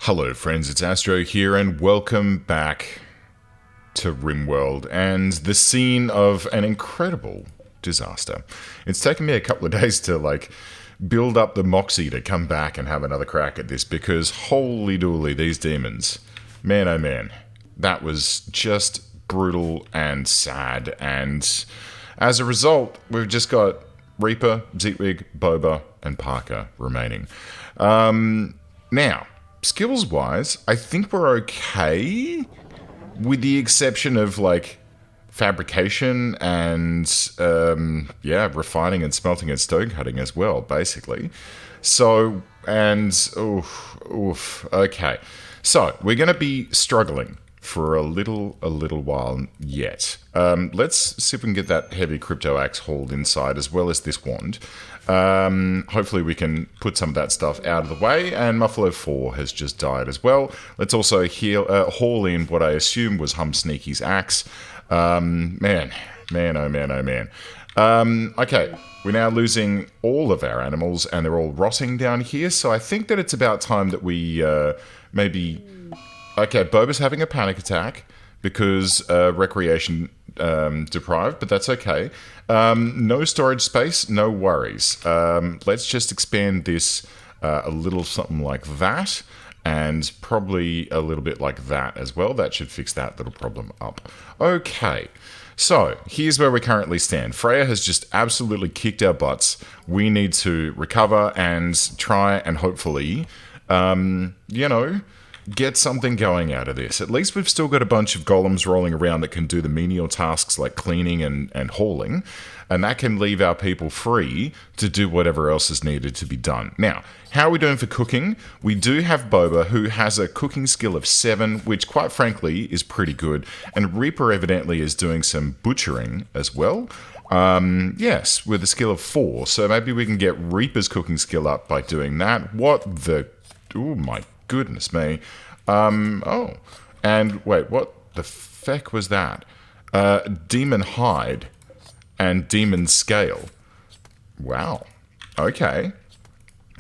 Hello friends, it's Astro here and welcome back to RimWorld and the scene of an incredible disaster. It's taken me a couple of days to build up the moxie to come back and have another crack at this because holy dooly, these demons. Man oh man, that was just brutal and sad, and as a result we've just got Reaper, Zitwig, Boba and Parker remaining. Now, skills-wise, I think we're okay, with the exception of, fabrication and, refining and smelting and stone cutting as well, basically. So, and, okay. So, we're going to be struggling for a little while yet. Let's see if we can get that heavy crypto axe hauled inside, as well as this wand. Hopefully we can put some of that stuff out of the way, and Muffalo 4 has just died as well. Let's also haul in what I assume was Hum Sneaky's axe. Man. Okay, we're now losing all of our animals, and they're all rotting down here, so I think that it's about time that we maybe... Okay, Boba's having a panic attack because recreation deprived, but that's okay. No storage space, no worries. Let's just expand this a little something like that, and probably a little bit like that as well. That should fix that little problem up. Okay, so here's where we currently stand. Freya has just absolutely kicked our butts. We need to recover and try and hopefully, get something going out of this. At least we've still got a bunch of golems rolling around that can do the menial tasks like cleaning and hauling, and that can leave our people free to do whatever else is needed to be done. Now, how are we doing for cooking? We do have Boba, who has a cooking skill of 7, which quite frankly is pretty good, and Reaper evidently is doing some butchering as well. Yes, with a skill of 4, so maybe we can get Reaper's cooking skill up by doing that. What the... Oh my goodness me. And wait, what the feck was that? Demon hide and demon scale. Wow. Okay.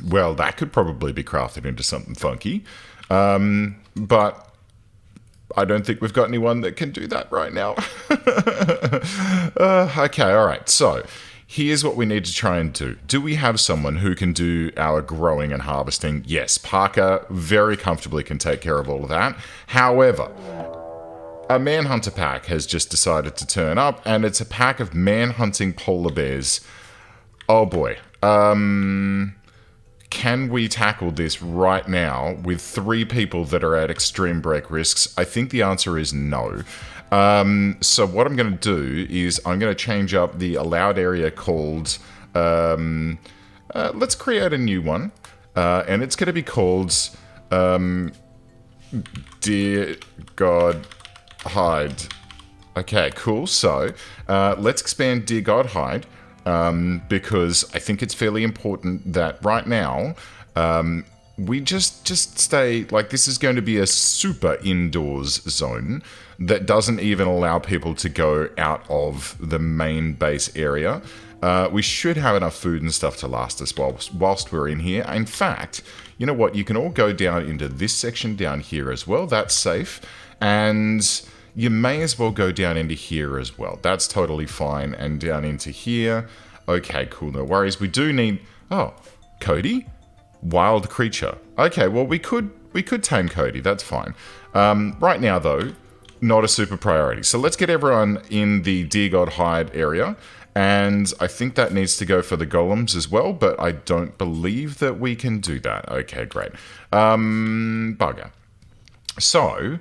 Well, that could probably be crafted into something funky. But I don't think we've got anyone that can do that right now. Okay, all right. So here's what we need to try and do. Do we have someone who can do our growing and harvesting? Yes, Parker very comfortably can take care of all of that. However, a manhunter pack has just decided to turn up, and it's a pack of man-hunting polar bears. Oh boy. Can we tackle this right now with 3 people that are at extreme break risks? I think the answer is no. So what I'm going to do is I'm going to change up the allowed area called, let's create a new one, and it's going to be called, Dear God Hide. Okay, cool. So, let's expand Dear God Hide, because I think it's fairly important that right now, we just stay, this is going to be a super indoors zone that doesn't even allow people to go out of the main base area. We should have enough food and stuff to last us whilst we're in here. In fact, you know what? You can all go down into this section down here as well. That's safe. And you may as well go down into here as well. That's totally fine. And down into here. Okay, cool. No worries. We do need... Oh, Cody? Wild creature. Okay, well, we could tame Cody. That's fine. Right now, though, not a super priority. So let's get everyone in the Dear God Hide area. And I think that needs to go for the golems as well, but I don't believe that we can do that. Okay, great. Bugger. So,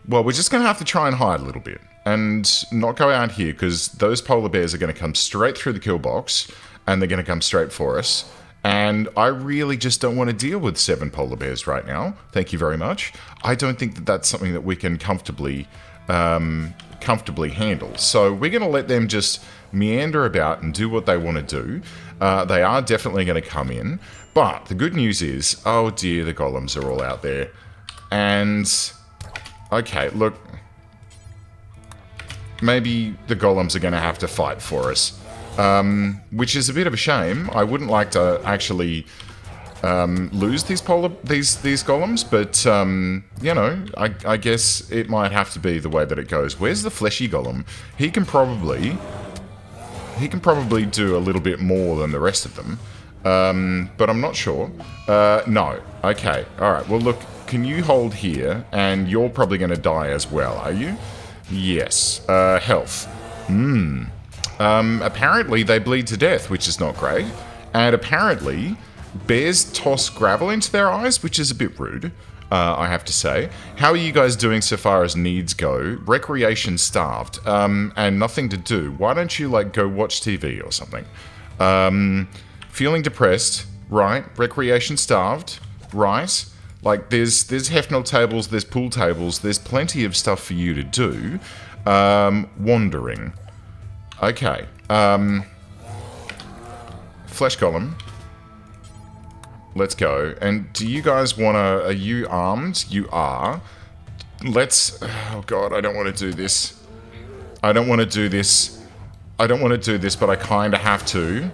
well, we're just going to have to try and hide a little bit and not go out here, because those polar bears are going to come straight through the kill box, and they're going to come straight for us. And I really just don't want to deal with 7 polar bears right now. Thank you very much. I don't think that that's something that we can comfortably handle. So we're going to let them just meander about and do what they want to do. They are definitely going to come in. But the good news is, oh dear, the golems are all out there. And, okay, look. Maybe the golems are going to have to fight for us. Which is a bit of a shame. I wouldn't like to actually lose these golems, but you know, I guess it might have to be the way that it goes. Where's the fleshy golem? He can probably do a little bit more than the rest of them, but I'm not sure. No. Okay. All right. Well, look. Can you hold here? And you're probably going to die as well, are you? Yes. Health. Apparently they bleed to death, which is not great. And apparently bears toss gravel into their eyes, which is a bit rude, I have to say. How are you guys doing so far as needs go? Recreation starved, and nothing to do. Why don't you, like, go watch TV or something? Feeling depressed, right? Recreation starved, right? Like, there's Hefnel tables, there's pool tables, there's plenty of stuff for you to do. Wandering. Okay. Flesh column. Let's go. And do you guys want to... Are you armed? You are. Let's... Oh, God, I don't want to do this. I don't want to do this. I don't want to do this, but I kind of have to.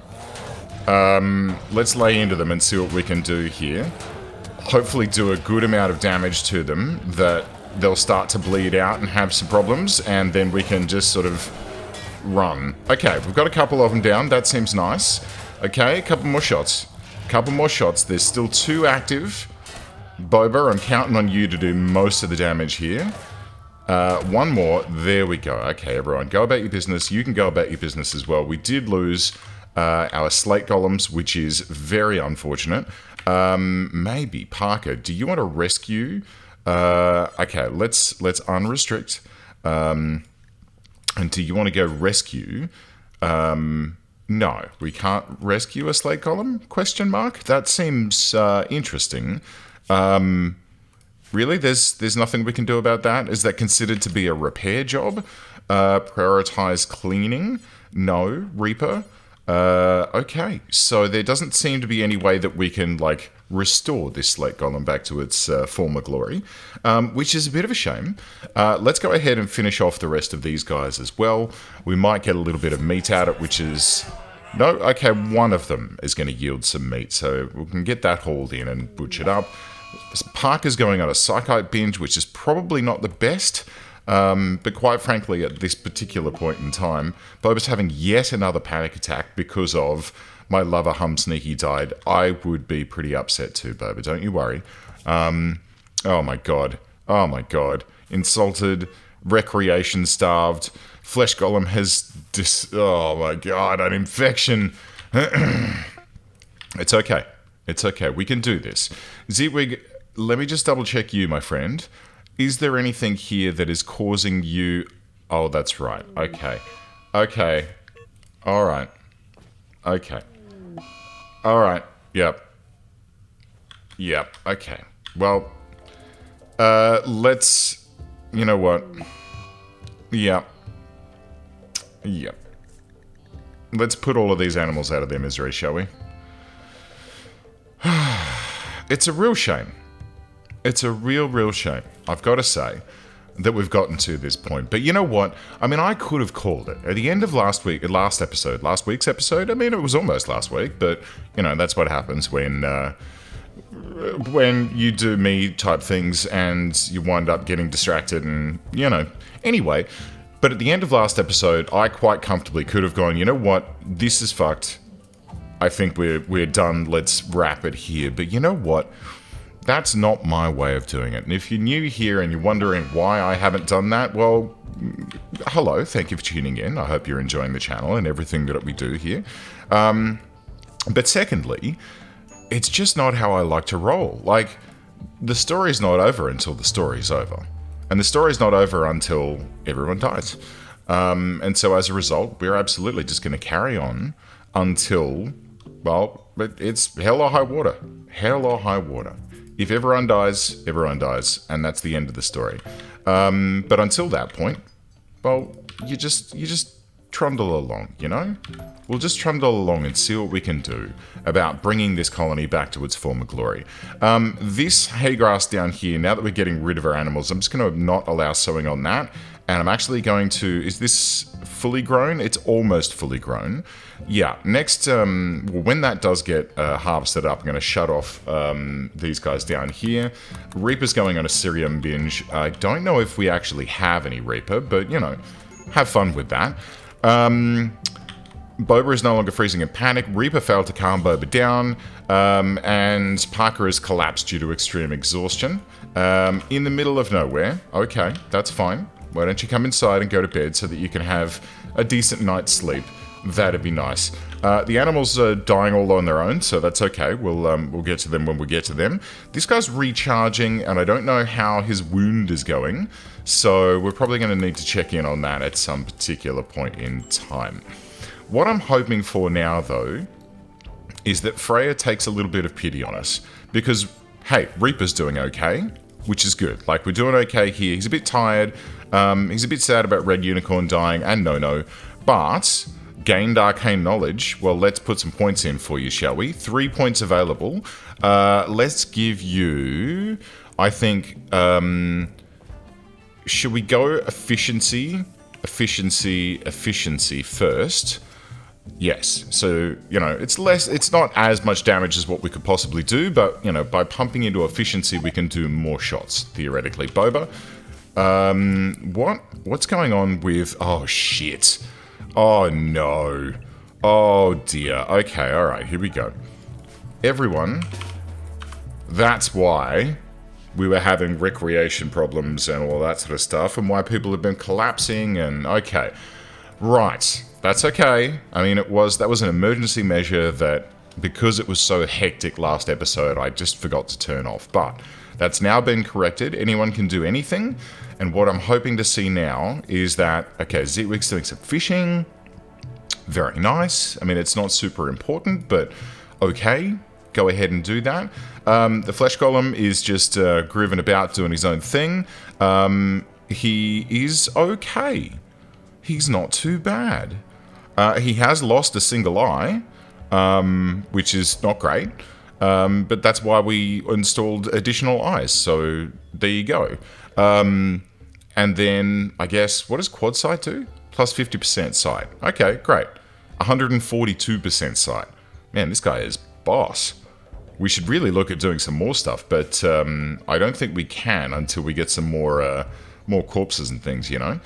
Let's lay into them and see what we can do here. Hopefully do a good amount of damage to them that they'll start to bleed out and have some problems, and then we can just sort of run. Okay, we've got a couple of them down. That seems nice. Okay, a couple more shots. Couple more shots. There's still 2 active. Boba, I'm counting on you to do most of the damage here. 1 more. There we go. Okay, everyone, go about your business. You can go about your business as well. We did lose our slate golems, which is very unfortunate. Maybe Parker, do you want to rescue? Okay, let's unrestrict. And do you want to go rescue? No, we can't rescue a slate golem? Question mark. That seems interesting. Really, there's nothing we can do about that. Is that considered to be a repair job? Prioritize cleaning? No, Reaper. Okay, so there doesn't seem to be any way that we can, like, restore this slate golem back to its former glory, which is a bit of a shame. Let's go ahead and finish off the rest of these guys as well. We might get a little bit of meat out of it, which is... No? Okay, one of them is going to yield some meat, so we can get that hauled in and butchered up. Parker's going on a Psychite binge, which is probably not the best... but quite frankly, at this particular point in time, Boba's having yet another panic attack because of my lover Hum Sneaky died. I would be pretty upset too, Boba, don't you worry. Oh my god. Oh my god. Insulted, recreation starved, Flesh Golem has oh my god, an infection. It's okay. It's okay. We can do this. Zewig, let me just double check you, my friend. Is there anything here that is causing you... Oh, that's right. Okay. Okay. Alright. Okay. Alright. Yep. Yep. Okay. Well, let's... You know what? Yep. Yep. Let's put all of these animals out of their misery, shall we? It's a real shame. It's a real shame, I've got to say, that we've gotten to this point. But you know what? I mean, I could have called it. At the end of last week's episode, I mean, it was almost last week, but, you know, that's what happens when you do me type things and you wind up getting distracted and, you know. Anyway, but at the end of last episode, I quite comfortably could have gone, you know what? This is fucked. I think we're done. Let's wrap it here. But you know what? That's not my way of doing it. And if you're new here and you're wondering why I haven't done that, well, hello, thank you for tuning in. I hope you're enjoying the channel and everything that we do here. But secondly, it's just not how I like to roll. Like, the story's not over until the story's over. And the story's not over until everyone dies. And so as a result, we're absolutely just going to carry on until, well, it's hell or high water. Hell or high water. If everyone dies, and that's the end of the story. But until that point, well, you just trundle along, you know? We'll just trundle along and see what we can do about bringing this colony back to its former glory. This hay grass down here, now that we're getting rid of our animals, I'm just going to not allow sowing on that, And I'm actually going to... Is this fully grown? It's almost fully grown. Yeah, next... well, when that does get harvested up, I'm going to shut off these guys down here. Reaper's going on a Syrium binge. I don't know if we actually have any Reaper, but, you know, have fun with that. Boba is no longer freezing in panic. Reaper failed to calm Boba down. And Parker has collapsed due to extreme exhaustion. In the middle of nowhere. Okay, that's fine. Why don't you come inside and go to bed so that you can have a decent night's sleep? That'd be nice. The animals are dying all on their own, so that's okay. We'll get to them when we get to them. This guy's recharging, and I don't know how his wound is going, so we're probably going to need to check in on that at some particular point in time. What I'm hoping for now, though, is that Freya takes a little bit of pity on us, because, hey, Reaper's doing okay, which is good. Like, we're doing okay here. He's a bit tired. He's a bit sad about Red Unicorn dying and No-No, but gained arcane knowledge. Well, let's put some points in for you, shall we? 3 points available. Let's give you, I think, should we go efficiency first? Yes, so, you know, it's not as much damage as what we could possibly do, but, you know, by pumping into efficiency, we can do more shots, theoretically. Boba, what's going on with, oh, shit. Oh, no. Oh, dear. Okay, alright, here we go. Everyone, that's why we were having recreation problems and all that sort of stuff, and why people have been collapsing, and, okay. Right. That's okay. I mean, that was an emergency measure that, because it was so hectic last episode, I just forgot to turn off. But that's now been corrected. Anyone can do anything. And what I'm hoping to see now is that, okay, Zitwig's doing some fishing. Very nice. I mean, it's not super important, but okay. Go ahead and do that. The Flesh Golem is just grooving about, doing his own thing. He is okay. He's not too bad. He has lost a single eye, which is not great, but that's why we installed additional eyes, so there you go. And then, I guess, what does quad sight do? Plus 50% sight. Okay, great. 142% sight. Man, this guy is boss. We should really look at doing some more stuff, but I don't think we can until we get some more corpses and things, you know?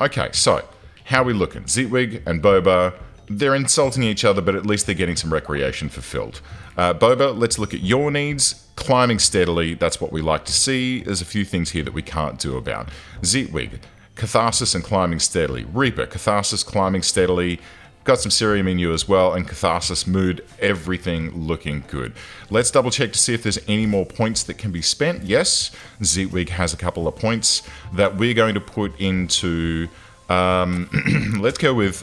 Okay, so... how are we looking? Zitwig and Boba, they're insulting each other, but at least they're getting some recreation fulfilled. Boba, let's look at your needs. Climbing steadily, that's what we like to see. There's a few things here that we can't do about. Zitwig, catharsis and climbing steadily. Reaper, catharsis, climbing steadily. Got some Syrium in you as well, and catharsis, mood, everything looking good. Let's double check to see if there's any more points that can be spent. Yes, Zitwig has a couple of points that we're going to put into... let's go with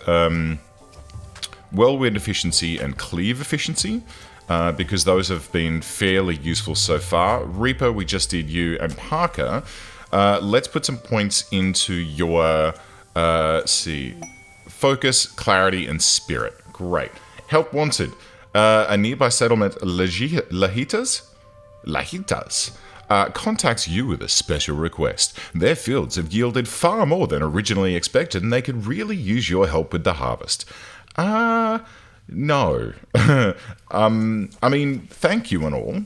Whirlwind efficiency and Cleave efficiency, because those have been fairly useful so far. Reaper, we just did you, and Parker, let's put some points into your, focus, clarity, and spirit. Great. Help wanted. A nearby settlement, Lahitas? Contacts you with a special request. Their fields have yielded far more than originally expected, and they could really use your help with the harvest. No. I mean, thank you and all,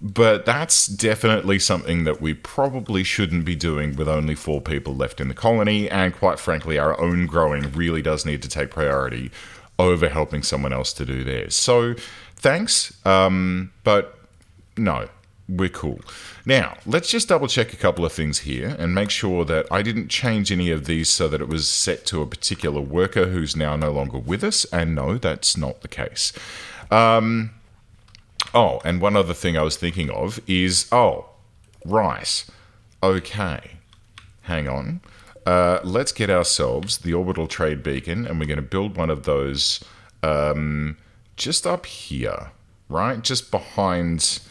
but that's definitely something that we probably shouldn't be doing with only 4 people left in the colony, and quite frankly, our own growing really does need to take priority over helping someone else to do theirs. So, thanks, but no. We're cool. Now, let's just double check a couple of things here and make sure that I didn't change any of these so that it was set to a particular worker who's now no longer with us. And no, that's not the case. Oh, and one other thing I was thinking of is, right. Okay. Hang on. Let's get ourselves the orbital trade beacon, and we're going to build one of those just up here, right? Just behind...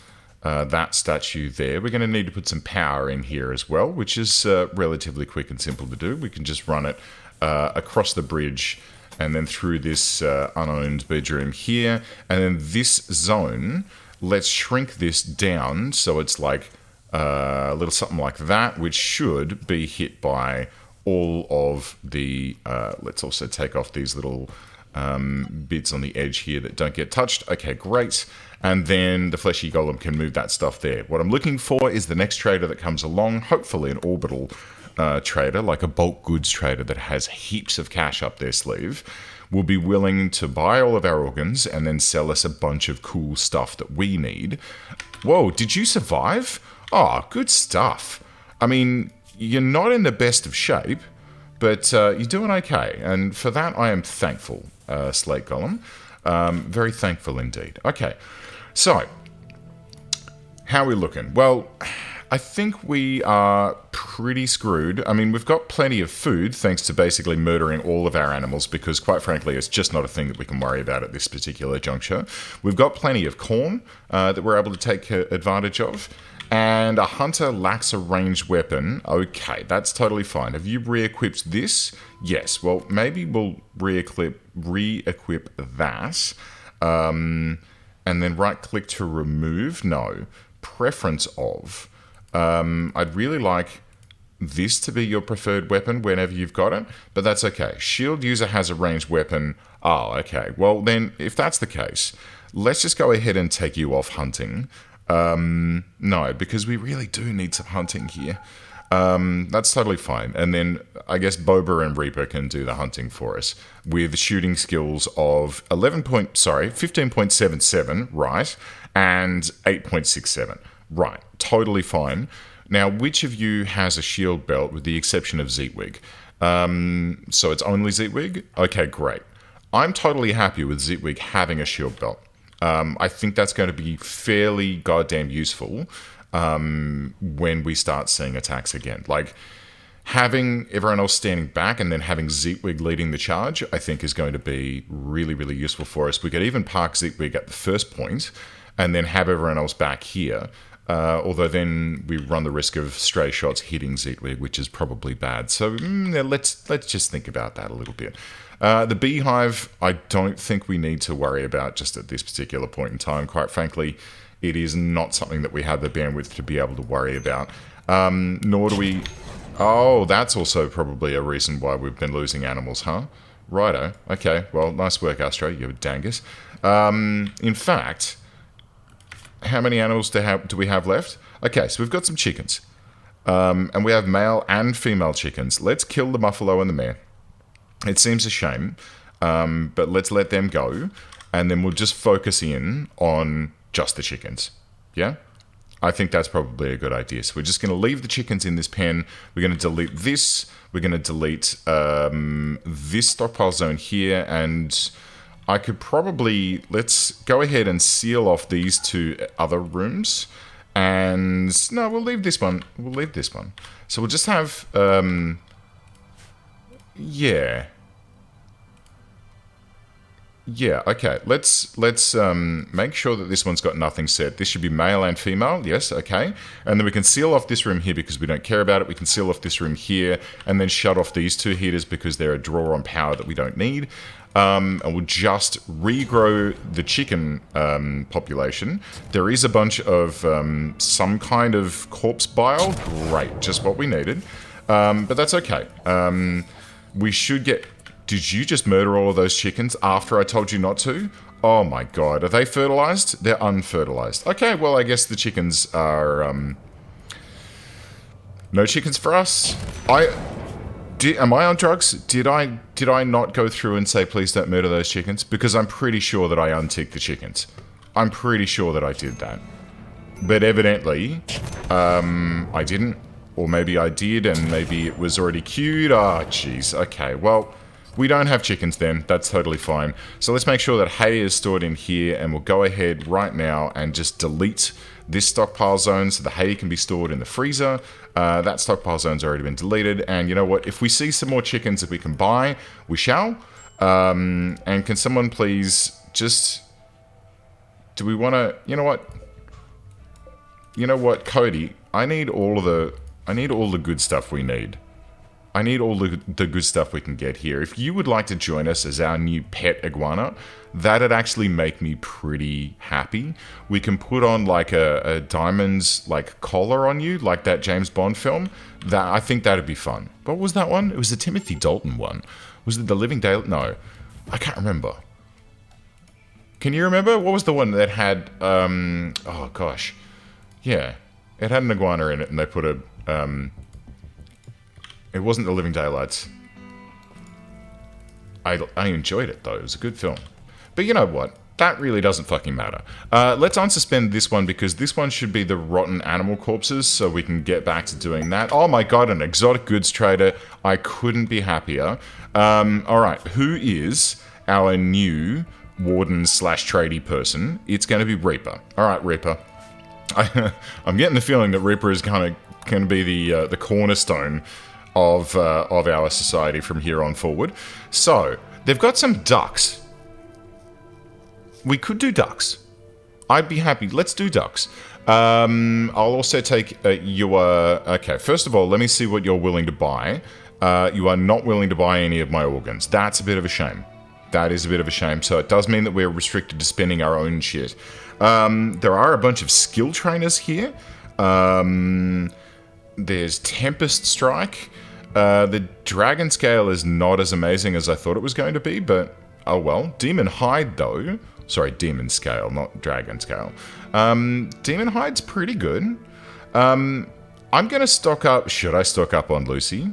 that statue there. We're going to need to put some power in here as well, which is relatively quick and simple to do. We can just run it across the bridge and then through this unowned bedroom here. And then this zone, let's shrink this down so it's like a little something like that, which should be hit by all of the... let's also take off these little bits on the edge here that don't get touched. Okay, great. And then the fleshy golem can move that stuff there. What I'm looking for is the next trader that comes along, hopefully an orbital trader, like a bulk goods trader that has heaps of cash up their sleeve, will be willing to buy all of our organs and then sell us a bunch of cool stuff that we need. Whoa, did you survive? Oh, good stuff. I mean, you're not in the best of shape, but you're doing okay. And for that, I am thankful, Slate Golem. Very thankful indeed. Okay, so how are we looking? Well, I think we are pretty screwed. I mean, we've got plenty of food thanks to basically murdering all of our animals because, quite frankly, it's just not a thing that we can worry about at this particular juncture. We've got plenty of corn that we're able to take advantage of. And a hunter lacks a ranged weapon. Okay, that's totally fine. Have you re-equipped this? Yes. Well, maybe we'll re-equip that. And then right-click to remove. No. Preference of. I'd really like this to be your preferred weapon whenever you've got it, but that's okay. Shield user has a ranged weapon. Oh, okay. Well, then, if that's the case, let's just go ahead and take you off hunting. No, because we really do need some hunting here. That's totally fine. And then I guess Boba and Reaper can do the hunting for us with shooting skills of 15.77, right, and 8.67. Right, totally fine. Now, which of you has a shield belt with the exception of Zeetwig? So it's only Zeetwig? Okay, great. I'm totally happy with Zeetwig having a shield belt. I think that's going to be fairly goddamn useful when we start seeing attacks again. Like, having everyone else standing back and then having Zeetwig leading the charge, I think is going to be really, really useful for us. We could even park Zeetwig at the first point and then have everyone else back here. Although then we run the risk of stray shots hitting Zeetwig, which is probably bad. So let's just think about that a little bit. The beehive, I don't think we need to worry about just at this particular point in time. Quite frankly, it is not something that we have the bandwidth to be able to worry about. Nor do we... Oh, that's also probably a reason why we've been losing animals, huh? Righto. Okay, well, nice work, Astro, you dangus. In fact... How many animals do we have left? Okay, so we've got some chickens. And we have male and female chickens. Let's kill the buffalo and the mare. It seems a shame, but let's let them go. And then we'll just focus in on just the chickens. Yeah? I think that's probably a good idea. So we're just going to leave the chickens in this pen. We're going to delete this. We're going to delete this stockpile zone here. And... I could probably, let's go ahead and seal off these two other rooms. And no, we'll leave this one. We'll leave this one. So we'll just have, yeah. Yeah, okay. Let's make sure that this one's got nothing set. This should be male and female. Yes, okay. And then we can seal off this room here because we don't care about it. We can seal off this room here and then shut off these two heaters because they're a draw on power that we don't need. And we'll just regrow the chicken population. There is a bunch of some kind of corpse bile. Great, just what we needed. But that's okay. We should get... Did you just murder all of those chickens after I told you not to? Oh my god, are they fertilized? They're unfertilized. Okay, well, I guess the chickens are... No chickens for us. Am I on drugs? Did I not go through and say, please don't murder those chickens? Because I'm pretty sure that I unticked the chickens. I'm pretty sure that I did that. But evidently, I didn't. Or maybe I did, and maybe it was already queued. Ah, jeez. Okay, well... We don't have chickens then, that's totally fine. So let's make sure that hay is stored in here and we'll go ahead right now and just delete this stockpile zone so the hay can be stored in the freezer. That stockpile zone's already been deleted, and you know what, if we see some more chickens that we can buy, we shall. And can someone please just... Do we want to... You know what? You know what, Cody? I need all the good stuff we need. I need all the good stuff we can get here. If you would like to join us as our new pet iguana, that'd actually make me pretty happy. We can put on like a diamonds like collar on you, like that James Bond film. That I think that'd be fun. What was that one? It was the Timothy Dalton one. Was it the Living Daylight? No, I can't remember. Can you remember? What was the one that had, oh gosh. Yeah, it had an iguana in it and they put a, it wasn't the Living Daylights. I enjoyed it though, it was a good film. But you know what? That really doesn't fucking matter. Let's unsuspend this one because this one should be the rotten animal corpses so we can get back to doing that. Oh my god, an exotic goods trader. I couldn't be happier. Alright, who is our new warden slash tradie person? It's going to be Reaper. Alright, Reaper. I'm getting the feeling that Reaper is going to be the cornerstone of our society from here on forward. So, they've got some ducks. We could do ducks. I'd be happy. Let's do ducks. I'll also take your... okay, first of all, let me see what you're willing to buy. You are not willing to buy any of my organs. That's a bit of a shame. That is a bit of a shame. So it does mean that we're restricted to spending our own shit. There are a bunch of skill trainers here. There's Tempest Strike. The Dragon Scale is not as amazing as I thought it was going to be, but oh well. Demon Hide, though. Sorry, Demon Scale, not Dragon Scale. Demon Hide's pretty good. I'm going to stock up... Should I stock up on Lucy?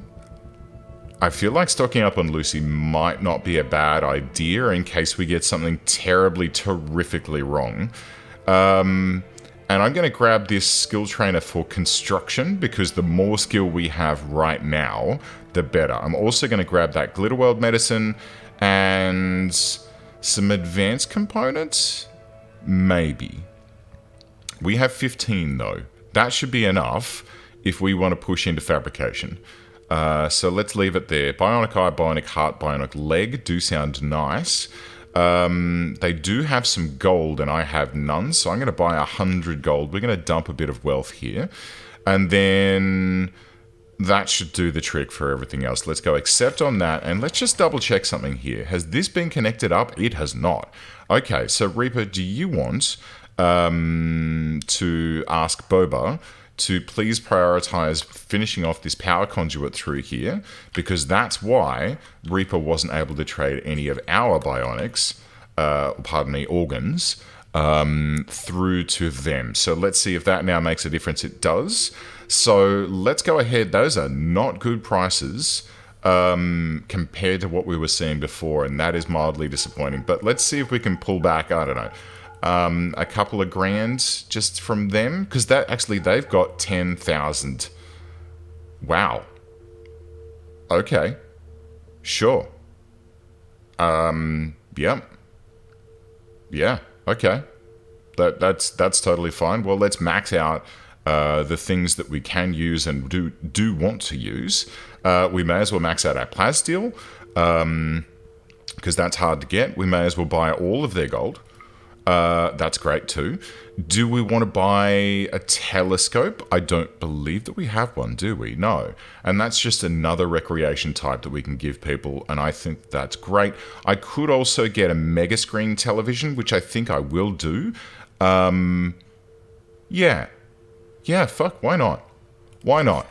I feel like stocking up on Lucy might not be a bad idea in case we get something terribly, terrifically wrong. And I'm going to grab this skill trainer for construction because the more skill we have right now, the better. I'm also going to grab that Glitterworld medicine and some advanced components. Maybe. We have 15 though. That should be enough if we want to push into fabrication. So let's leave it there. Bionic eye, bionic heart, bionic leg do sound nice. They do have some gold and I have none, so I'm going to buy 100 gold. We're going to dump a bit of wealth here. And then that should do the trick for everything else. Let's go accept on that and let's just double check something here. Has this been connected up? It has not. Okay, so Reaper, do you want to ask Boba to please prioritize finishing off this power conduit through here, because that's why Reaper wasn't able to trade any of our bionics, organs, through to them. So let's see if that now makes a difference. It does. So let's go ahead. Those are not good prices compared to what we were seeing before, and that is mildly disappointing. But let's see if we can pull back, I don't know, a couple of grand just from them, because that actually they've got 10,000. Wow. Okay. Sure. Yeah. Yeah. Okay. That's totally fine. Well, let's max out the things that we can use and do want to use. We may as well max out our plasteel, because that's hard to get. We may as well buy all of their gold. That's great too. Do we want to buy a telescope? I don't believe that we have one, do we? No. And that's just another recreation type that we can give people, and I think that's great. I could also get a mega screen television, which I think I will do. Yeah. Yeah, fuck, why not? Why not?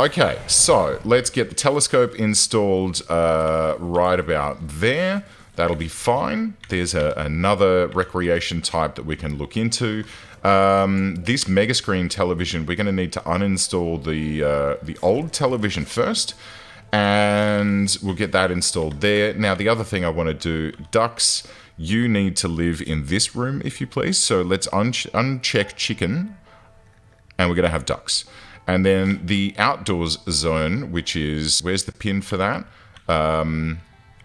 Okay, so let's get the telescope installed right about there. That'll be fine. There's another recreation type that we can look into. This mega screen television, we're going to need to uninstall the old television first, and we'll get that installed there. Now, the other thing I want to do, ducks, you need to live in this room, if you please. So let's uncheck chicken, and we're going to have ducks. And then the outdoors zone, which is, where's the pin for that?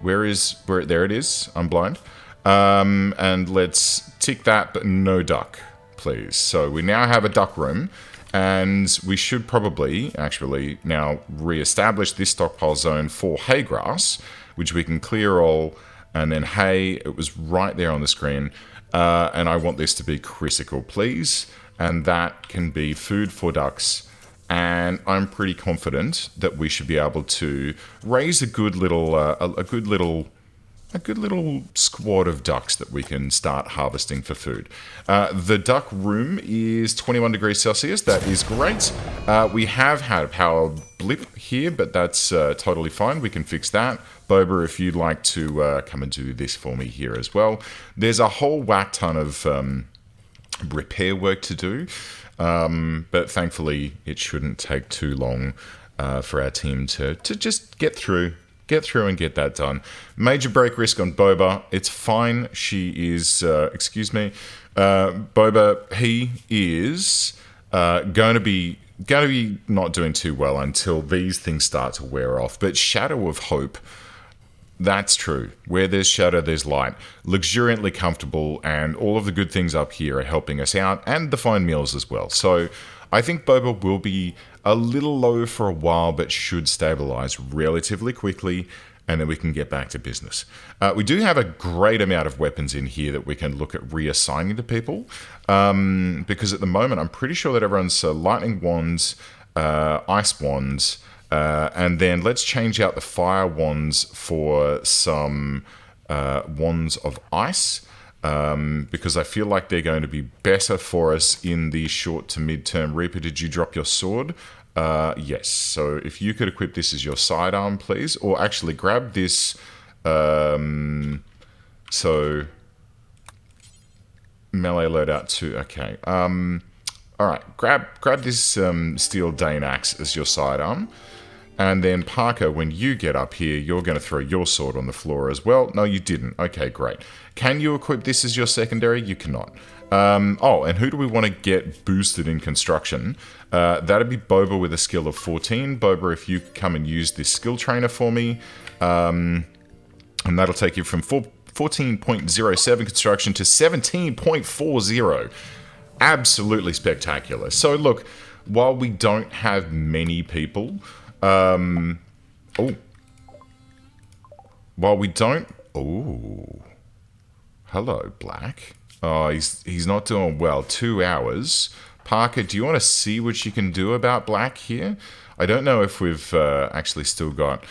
There it is. I'm blind. And let's tick that, but no duck, please. So we now have a duck room, and we should probably actually now re-establish this stockpile zone for hay grass, which we can clear all, and then hay, it was right there on the screen. And I want this to be critical, please. And that can be food for ducks and I'm pretty confident that we should be able to raise a good little squad of ducks that we can start harvesting for food. The duck room is 21 degrees Celsius. That is great. We have had a power blip here, but that's totally fine. We can fix that. Boba, if you'd like to come and do this for me here as well. There's a whole whack ton of repair work to do, but thankfully it shouldn't take too long for our team to just get through and get that done. Major break risk on Boba. It's fine. She is, Boba, he is going to be not doing too well until these things start to wear off. But Shadow of Hope, that's true. Where there's shadow, there's light. Luxuriantly comfortable, and all of the good things up here are helping us out, and the fine meals as well. So I think Boba will be a little low for a while, but should stabilize relatively quickly, and then we can get back to business. We do have a great amount of weapons in here that we can look at reassigning to people, because at the moment I'm pretty sure that everyone's lightning wands, ice wands, and then let's change out the fire wands for some wands of ice, because I feel like they're going to be better for us in the short to mid-term. Reaper, did you drop your sword? Yes. So if you could equip this as your sidearm, please. Or actually grab this. So melee loadout 2. Okay. All right. Grab this steel Dane axe as your sidearm. And then, Parker, when you get up here, you're going to throw your sword on the floor as well. No, you didn't. Okay, great. Can you equip this as your secondary? You cannot. Oh, and who do we want to get boosted in construction? That'd be Boba with a skill of 14. Boba, if you come and use this skill trainer for me, and that'll take you from 14.07 construction to 17.40. Absolutely spectacular. So, look, while we don't have many people... While we don't... Oh. Hello, Black. Oh, he's not doing well. 2 hours. Parker, do you want to see what you can do about Black here? I don't know if we've actually still got...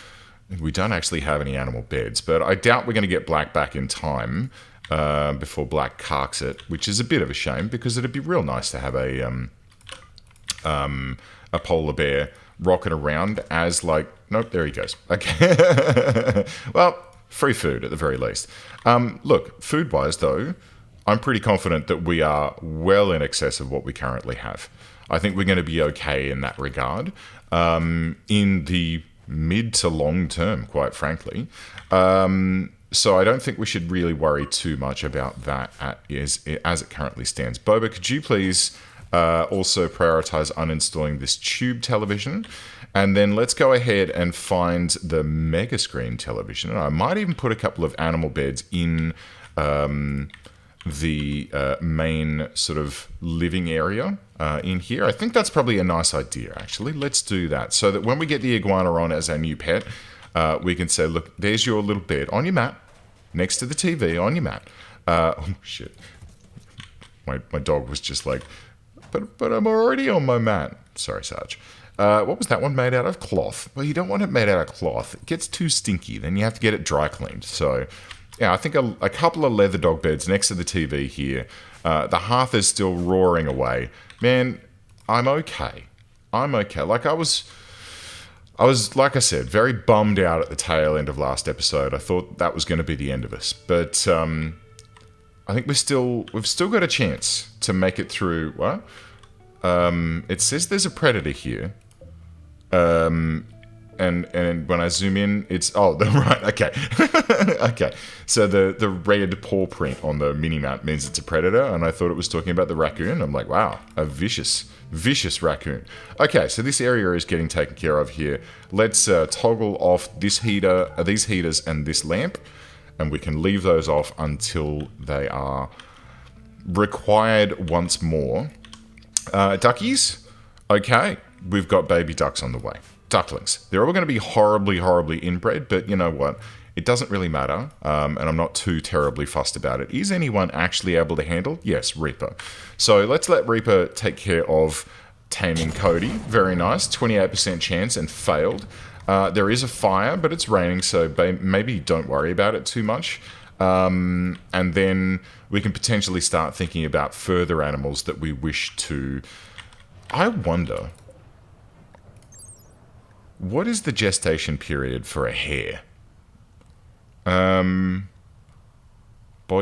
We don't actually have any animal beds, but I doubt we're going to get Black back in time before Black carks it, which is a bit of a shame, because it'd be real nice to have a polar bear rocking around as, like... Nope, there he goes. Okay. Well, free food at the very least. Look, food-wise, though, I'm pretty confident that we are well in excess of what we currently have. I think we're going to be okay in that regard. In the mid to long term, quite frankly. So I don't think we should really worry too much about that as it currently stands. Boba, could you please... also prioritize uninstalling this tube television, and then let's go ahead and find the mega screen television. And I might even put a couple of animal beds in the main sort of living area in here. I think that's probably a nice idea, actually. Let's do that, so that when we get the iguana on as our new pet, we can say, look, there's your little bed on your mat, next to the TV on your mat. Oh, shit. My dog was just like... But I'm already on my mat. Sorry, Sarge. What was that one made out of? Cloth. Well, you don't want it made out of cloth. It gets too stinky. Then you have to get it dry cleaned. So, yeah, I think a couple of leather dog beds next to the TV here. The hearth is still roaring away. Man, I'm okay. Like, I was, like I said, very bummed out at the tail end of last episode. I thought that was going to be the end of us. But, I think we've still got a chance to make it through. What? It says there's a predator here. And when I zoom in, it's... Oh, right, okay. Okay. So the red paw print on the mini-map means it's a predator, and I thought it was talking about the raccoon. I'm like, wow, a vicious raccoon. Okay, so this area is getting taken care of here. Let's toggle off this heater, these heaters and this lamp. And we can leave those off until they are required once more. Duckies? Okay, we've got baby ducks on the way. Ducklings. They're all going to be horribly inbred, but you know what? It doesn't really matter, and I'm not too terribly fussed about it. Is anyone actually able to handle? Yes, Reaper. So let's let Reaper take care of taming Cody. Very nice. 28% chance and failed. There is a fire, but it's raining, so maybe don't worry about it too much. And then we can potentially start thinking about further animals that we wish to... I wonder... What is the gestation period for a hare? Body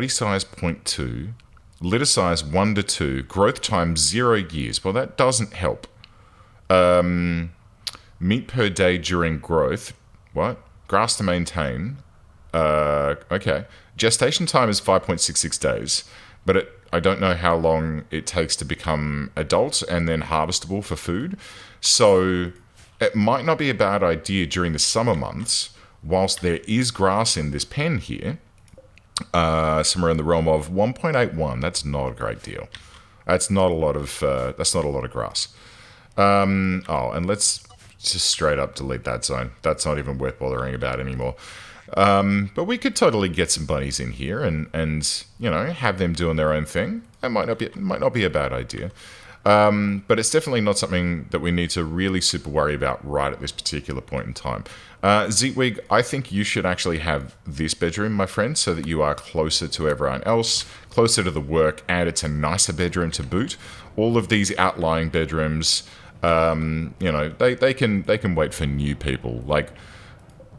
size 0.2. Litter size 1 to 2. Growth time 0 years. Well, that doesn't help. Meat per day during growth. What? Grass to maintain. Okay. Gestation time is 5.66 days. But I don't know how long it takes to become adult and then harvestable for food. So it might not be a bad idea during the summer months, whilst there is grass in this pen here, somewhere in the realm of 1.81. That's not a great deal. That's not a lot of grass. And let's just straight up delete that zone. That's not even worth bothering about anymore. But we could totally get some bunnies in here and you know, have them doing their own thing. That might not be a bad idea. But it's definitely not something that we need to really super worry about right at this particular point in time. Zeetwig, I think you should actually have this bedroom, my friend, so that you are closer to everyone else, closer to the work, and it's a nicer bedroom to boot. All of these outlying bedrooms, you know, they can wait for new people. Like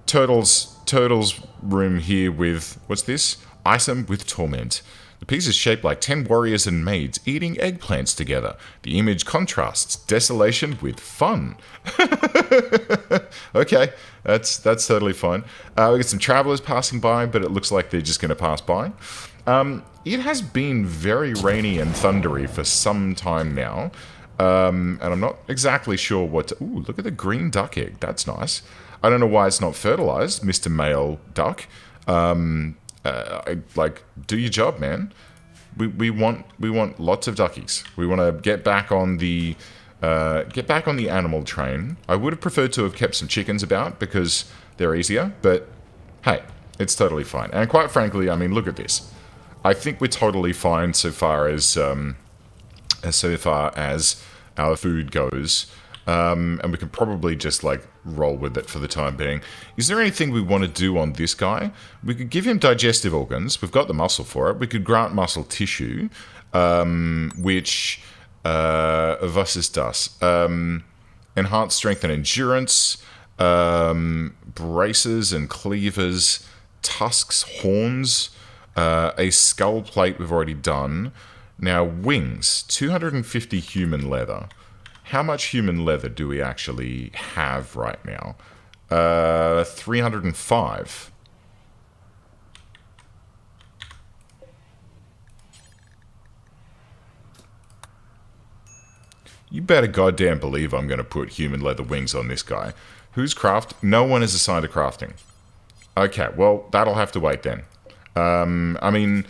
Turtle's room here with, what's this? Item with Torment. The piece is shaped like 10 warriors and maids eating eggplants together. The image contrasts desolation with fun. Okay, that's totally fine. We get some travelers passing by, but it looks like they're just going to pass by. It has been very rainy and thundery for some time now, and I'm not exactly sure what to... Ooh, look at the green duck egg. That's nice. I don't know why it's not fertilized, Mr. Male Duck. Do your job, man. We want lots of duckies. We want to get back on the animal train. I would have preferred to have kept some chickens about because they're easier, but hey, it's totally fine. And quite frankly, I mean, look at this. I think we're totally fine so far as our food goes. And we can probably just like roll with it for the time being. Is there anything we want to do on this guy? We could give him digestive organs. We've got the muscle for it. We could grant muscle tissue, which versus does enhance strength and endurance, braces and cleavers, tusks, horns, a skull plate we've already done. Now wings, 250 human leather. How much human leather do we actually have right now? 305. You better goddamn believe I'm going to put human leather wings on this guy. Who's craft? No one is assigned to crafting. Okay, well, that'll have to wait then. I mean,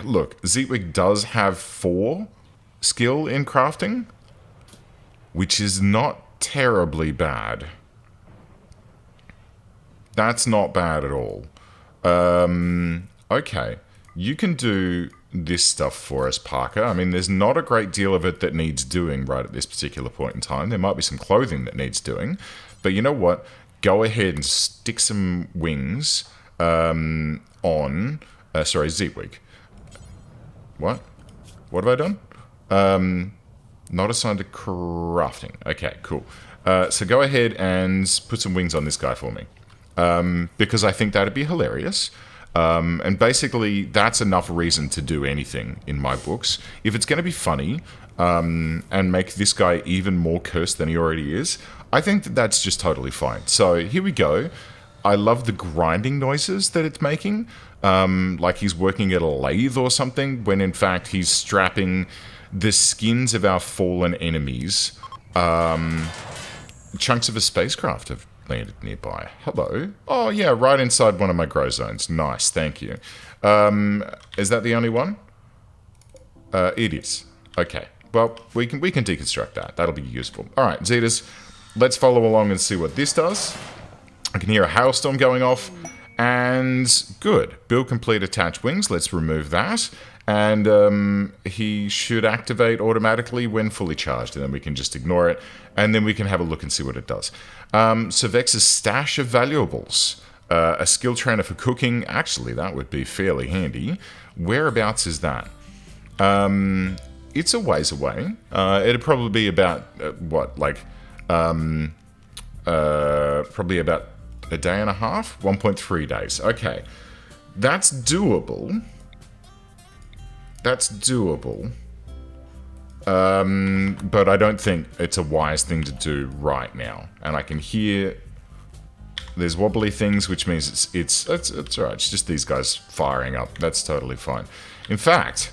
look, Zeetwig does have 4 skill in crafting, which is not terribly bad. That's not bad at all. Okay, you can do this stuff for us, Parker. I mean, there's not a great deal of it that needs doing right at this particular point in time. There might be some clothing that needs doing. But you know what? Go ahead and stick some wings on... Zeetwig. What? What have I done? Not assigned to crafting. Okay, cool. So go ahead and put some wings on this guy for me. Because I think that'd be hilarious. And basically, that's enough reason to do anything in my books. If it's going to be funny and make this guy even more cursed than he already is, I think that's just totally fine. So here we go. I love the grinding noises that it's making. Like he's working at a lathe or something, when in fact he's strapping the skins of our fallen enemies. Chunks of a spacecraft have landed nearby. Hello. Oh yeah, right inside one of my grow zones. Nice, thank you. Is that the only one? It is. Okay. Well, we can deconstruct that. That'll be useful. All right, Zetas, let's follow along and see what this does. I can hear a hailstorm going off. And good. Build complete attached wings. Let's remove that. and he should activate automatically when fully charged, and then we can just ignore it, and then we can have a look and see what it does. So Vex's stash of valuables. A skill trainer for cooking. Actually, that would be fairly handy. Whereabouts is that? It's a ways away. It'd probably be about, probably about a day and a half? 1.3 days. Okay. That's doable. That's doable. But I don't think it's a wise thing to do right now. And I can hear there's wobbly things, which means it's alright. It's just these guys firing up. That's totally fine. In fact,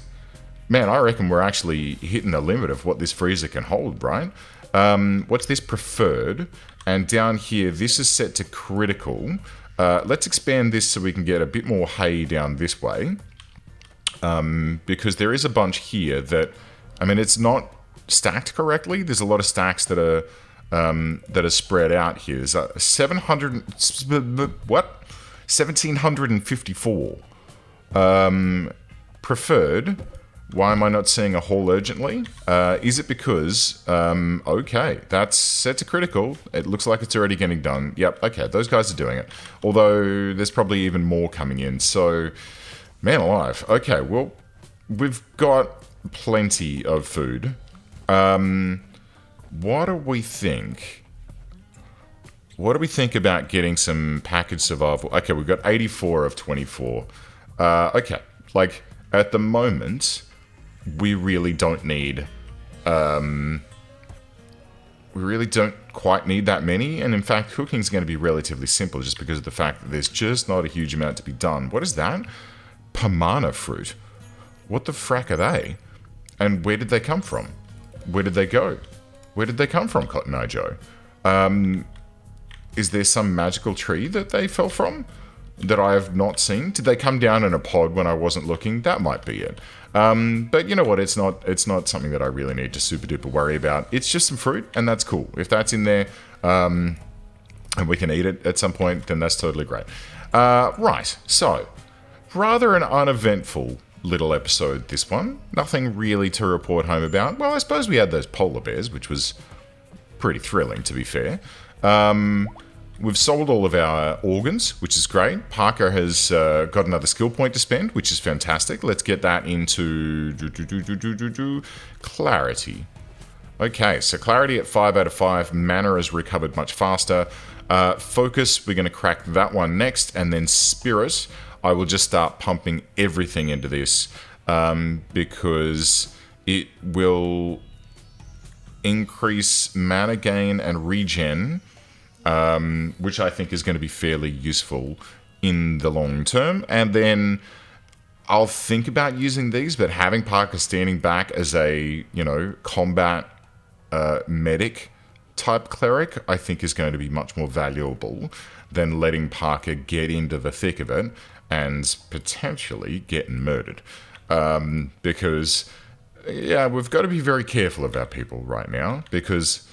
man, I reckon we're actually hitting the limit of what this freezer can hold, right? What's this? Preferred. And down here, this is set to critical. Let's expand this so we can get a bit more hay down this way. Because there is a bunch here that, I mean, it's not stacked correctly. There's a lot of stacks that are spread out here. There's 1,754. Preferred. Why am I not seeing a haul urgently? Is it because, okay, that's set to critical. It looks like it's already getting done. Yep, okay, those guys are doing it. Although there's probably even more coming in. So, man alive. Okay, well, we've got plenty of food. What do we think? What do we think about getting some package survival? Okay, we've got 84 of 24. Okay, like, at the moment, we really don't need... we really don't quite need that many, and in fact, cooking's going to be relatively simple just because of the fact that there's just not a huge amount to be done. What is that? Pamana fruit. What the frack are they? And where did they come from? Where did they go? Where did they come from, Cotton Eye Joe? Is there some magical tree that they fell from that I have not seen? Did they come down in a pod when I wasn't looking? That might be it. But you know what? It's not something that I really need to super duper worry about. It's just some fruit, and that's cool. If that's in there, and we can eat it at some point, then that's totally great. Right, so rather an uneventful little episode, this one. Nothing really to report home about. Well, I suppose we had those polar bears, which was pretty thrilling, to be fair. We've sold all of our organs, which is great. Parker has got another skill point to spend, which is fantastic. Let's get that into clarity. Okay, so clarity at 5 out of 5. Mana is recovered much faster. Focus, we're going to crack that one next. And then spirit, I will just start pumping everything into this because it will increase mana gain and regen, which I think is going to be fairly useful in the long term. And then I'll think about using these, but having Parker standing back as a, combat medic type cleric, I think is going to be much more valuable than letting Parker get into the thick of it and potentially getting murdered. Because, yeah, we've got to be very careful of our people right now because,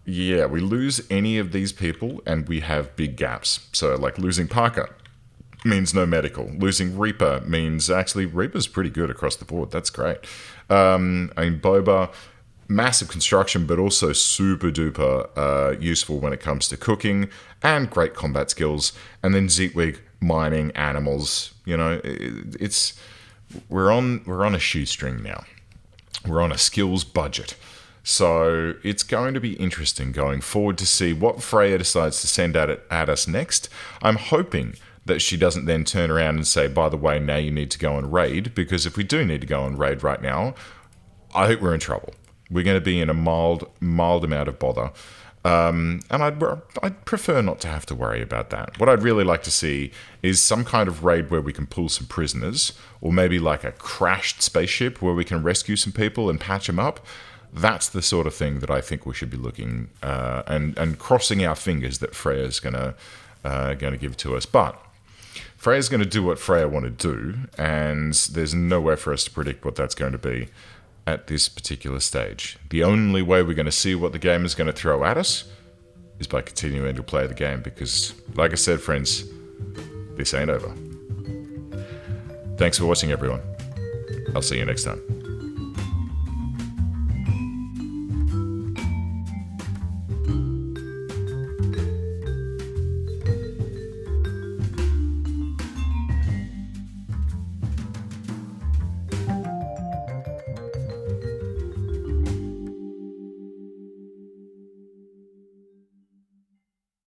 yeah, we lose any of these people and we have big gaps. So, like, losing Parker means no medical. Losing Reaper means, actually, Reaper's pretty good across the board. That's great. Boba, massive construction, but also super duper useful when it comes to cooking and great combat skills. And then Zeetwig, mining, animals, we're on a shoestring now. We're on a skills budget. So it's going to be interesting going forward to see what Freya decides to send at us next. I'm hoping that she doesn't then turn around and say, by the way, now you need to go and raid, because if we do need to go and raid right now, I think we're in trouble. We're going to be in a mild amount of bother. And I'd prefer not to have to worry about that. What I'd really like to see is some kind of raid where we can pull some prisoners, or maybe like a crashed spaceship where we can rescue some people and patch them up. That's the sort of thing that I think we should be looking and crossing our fingers that Freya's gonna give to us. But Freya's going to do what Freya want to do, and there's no way for us to predict what that's going to be at this particular stage. The only way we're going to see what the game is going to throw at us is by continuing to play the game, because, like I said, friends, this ain't over. Thanks for watching, everyone. I'll see you next time.